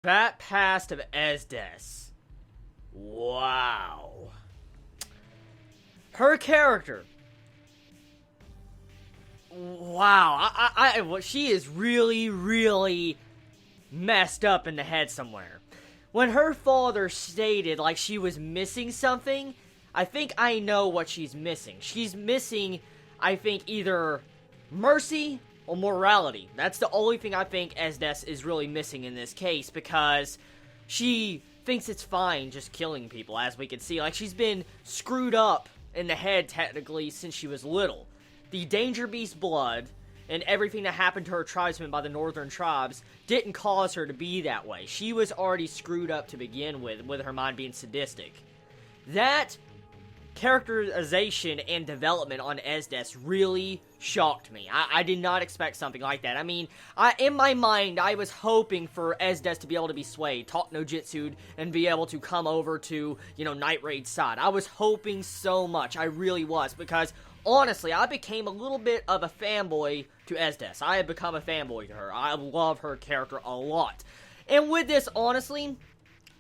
Bat past of Esdeath. Wow. Her character. Wow. She is really, really messed up in the head somewhere. When her father stated like she was missing something, I think I know what she's missing. She's missing, I think, either mercy or morality. That's the only thing I think Esdeath is really missing in this case, because she thinks it's fine just killing people, as we can see. Like, she's been screwed up in the head, technically, since she was little. The Danger Beast blood and everything that happened to her tribesmen by the northern tribes didn't cause her to be that way. She was already screwed up to begin with her mind being sadistic. That characterization and development on Esdeath really shocked me. I did not expect something like that. I mean, in my mind, I was hoping for Esdeath to be able to be swayed, talk no jutsu, and be able to come over to, Night Raid's side. I was hoping so much. I really was, because honestly, I became a little bit of a fanboy to Esdeath. I have become a fanboy to her. I love her character a lot. And with this, honestly,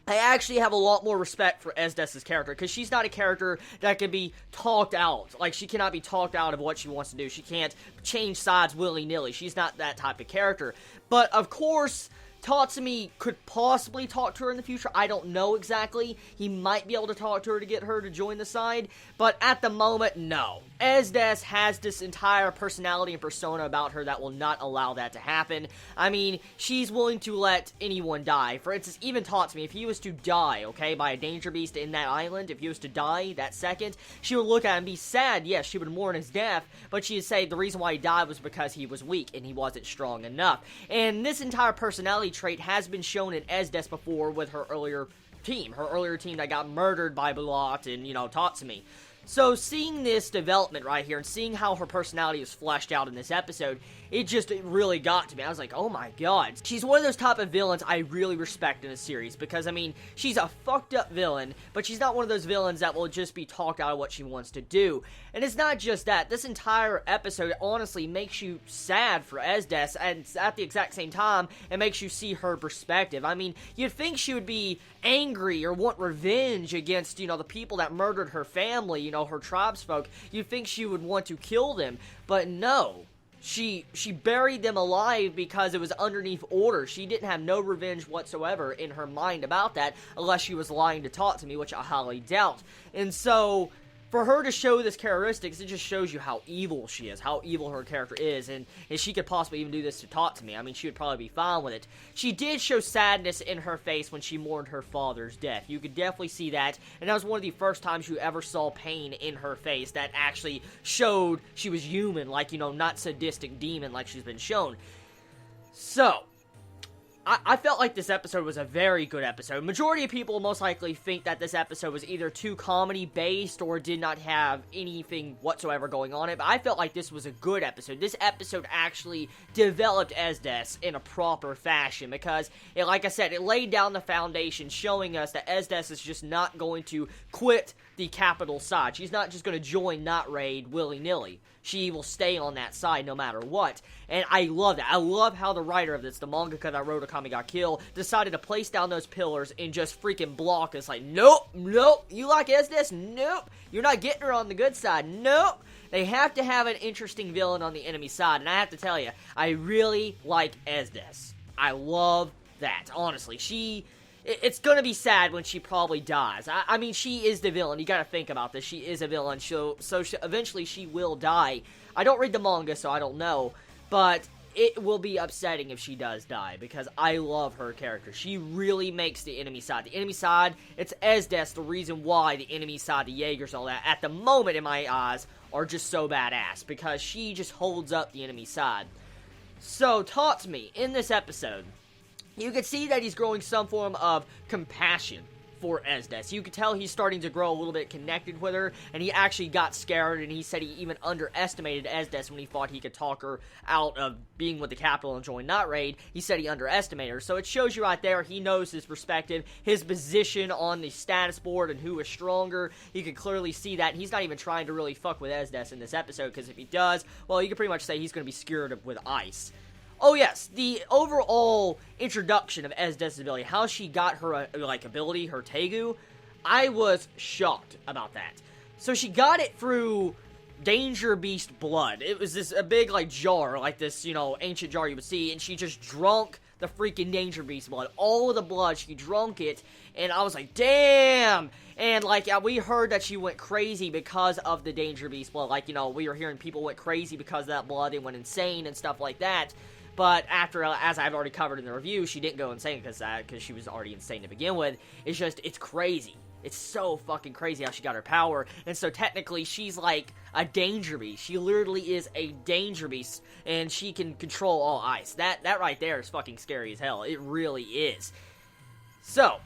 I actually have a lot more respect for Esdeath's character, because she's not a character that can be talked out. Like, she cannot be talked out of what she wants to do. She can't change sides willy-nilly. She's not that type of character. But, of course, Tatsumi could possibly talk to her in the future. I don't know exactly. He might be able to talk to her to get her to join the side, but at the moment, no. Esdeath has this entire personality and persona about her that will not allow that to happen. I mean, she's willing to let anyone die. For instance, even Tatsumi, if he was to die, okay, by a danger beast in that island, if he was to die that second, she would look at him and be sad. Yes, she would mourn his death, but she'd say the reason why he died was because he was weak and he wasn't strong enough. And this entire personality trait has been shown in Esdeath before with her earlier team that got murdered by Bulat and, Tatsumi. So seeing this development right here and seeing how her personality is fleshed out in this episode, it really got to me. I was like, oh my god. She's one of those type of villains I really respect in a series, because, I mean, she's a fucked up villain, but she's not one of those villains that will just be talked out of what she wants to do. And it's not just that. This entire episode honestly makes you sad for Esdeath, and at the exact same time, it makes you see her perspective. I mean, you'd think she would be angry or want revenge against, the people that murdered her family, her tribesfolk. You'd think she would want to kill them, but no. She buried them alive because it was underneath order. She didn't have no revenge whatsoever in her mind about that, unless she was lying to talk to me, which I highly doubt. And so, for her to show this characteristics, it just shows you how evil she is, how evil her character is, and if she could possibly even do this to talk to me, I mean, she would probably be fine with it. She did show sadness in her face when she mourned her father's death. You could definitely see that, and that was one of the first times you ever saw pain in her face that actually showed she was human, like, not sadistic demon like she's been shown. So, I felt like this episode was a very good episode. Majority of people most likely think that this episode was either too comedy-based or did not have anything whatsoever going on it, but I felt like this was a good episode. This episode actually developed Esdeath in a proper fashion, because, like I said, it laid down the foundation, showing us that Esdeath is just not going to quit the capital side. She's not just going to join Night Raid willy-nilly. She will stay on that side no matter what. And I love that. I love how the writer of this, the mangaka that wrote Akame ga Kill, decided to place down those pillars and just freaking block us. Like, nope, you like Esdeath? Nope. You're not getting her on the good side. Nope. They have to have an interesting villain on the enemy side. And I have to tell you, I really like Esdeath. I love that. Honestly, it's gonna be sad when she probably dies. I mean, she is the villain. You gotta think about this. She is a villain, eventually she will die. I don't read the manga, so I don't know, but it will be upsetting if she does die, because I love her character. She really makes the enemy side. The enemy side, it's Esdeath, the reason why the enemy side, the Jaegers and all that, at the moment in my eyes, are just so badass, because she just holds up the enemy side. So, Tatsumi, in this episode, you can see that he's growing some form of compassion for Esdeath. You can tell he's starting to grow a little bit connected with her, and he actually got scared, and he said he even underestimated Esdeath when he thought he could talk her out of being with the capital and join Night Raid. He said he underestimated her, so it shows you right there, he knows his perspective, his position on the status board, and who is stronger. You can clearly see that, and he's not even trying to really fuck with Esdeath in this episode, because if he does, well, you can pretty much say he's going to be skewered with ice. Oh yes, the overall introduction of Esdeath's ability, how she got her, ability, her Tegu, I was shocked about that. So she got it through Danger Beast blood. It was a big, jar, this, ancient jar you would see, and she just drunk the freaking Danger Beast blood. All of the blood, she drunk it, and I was like, damn! And, we heard that she went crazy because of the Danger Beast blood. We were hearing people went crazy because of that blood and went insane and stuff like that. But after, as I've already covered in the review, she didn't go insane because she was already insane to begin with. It's crazy. It's so fucking crazy how she got her power. And so technically, she's like a Danger Beast. She literally is a Danger Beast, and she can control all ice. That right there is fucking scary as hell. It really is. So,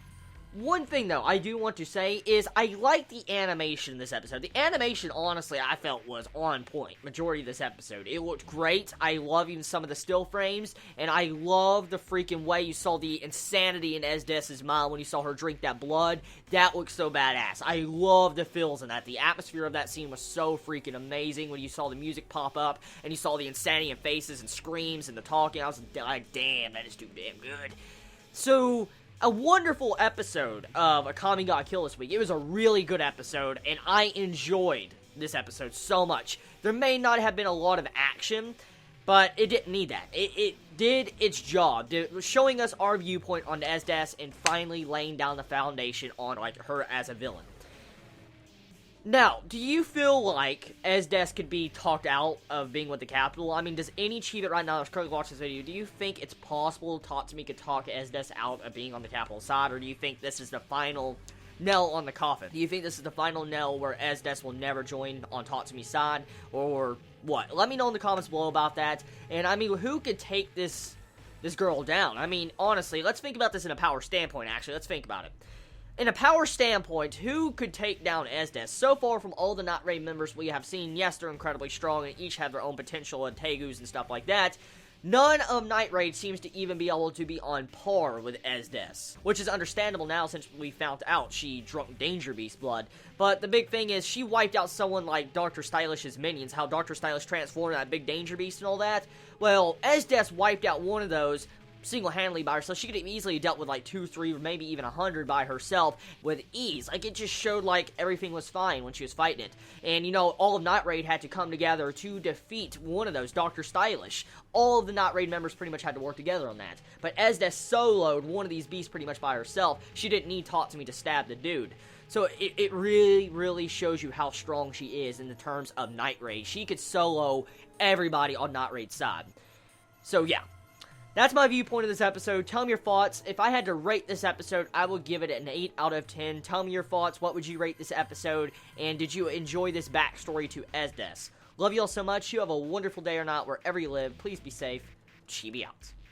one thing, though, I do want to say is I like the animation in this episode. The animation, honestly, I felt was on point majority of this episode. It looked great. I love even some of the still frames, and I love the freaking way you saw the insanity in Esdeath's mind when you saw her drink that blood. That looked so badass. I love the feels in that. The atmosphere of that scene was so freaking amazing when you saw the music pop up, and you saw the insanity in faces and screams and the talking. I was like, damn, that is too damn good. So, a wonderful episode of Akame got killed this week. It was a really good episode, and I enjoyed this episode so much. There may not have been a lot of action, but it didn't need that. It did its job, showing us our viewpoint on Esdeath and finally laying down the foundation on her as a villain. Now, do you feel like Esdeath could be talked out of being with the Capital? I mean, does any Chibi right now that's currently watching this video, do you think it's possible Tatsumi could talk Esdeath out of being on the Capital side, or do you think this is the final nail on the coffin? Do you think this is the final nail where Esdeath will never join on Tatsumi's side, or what? Let me know in the comments below about that, and I mean, who could take this girl down? I mean, honestly, let's think about this in a power standpoint, actually. Let's think about it. In a power standpoint, who could take down Esdeath? So far from all the Night Raid members we have seen, yes, they're incredibly strong and each have their own potential and Tegus and stuff like that. None of Night Raid seems to even be able to be on par with Esdeath, which is understandable now since we found out she drunk Danger Beast blood. But the big thing is, she wiped out someone like Dr. Stylish's minions, how Dr. Stylish transformed that big Danger Beast and all that. Well, Esdeath wiped out one of those single-handedly by herself. She could have easily dealt with 2, 3, or maybe even 100 by herself with ease. It just showed everything was fine when she was fighting it. And all of Night Raid had to come together to defeat one of those, Dr. Stylish. All of the Night Raid members pretty much had to work together on that. But Esdeath soloed one of these beasts pretty much by herself. She didn't need Tatsumi to stab the dude. So it really, really shows you how strong she is in the terms of Night Raid. She could solo everybody on Night Raid's side. So yeah. That's my viewpoint of this episode. Tell me your thoughts. If I had to rate this episode, I would give it an 8 out of 10. Tell me your thoughts. What would you rate this episode? And did you enjoy this backstory to Esdeath? Love you all so much. You have a wonderful day or night wherever you live. Please be safe. Chibi out.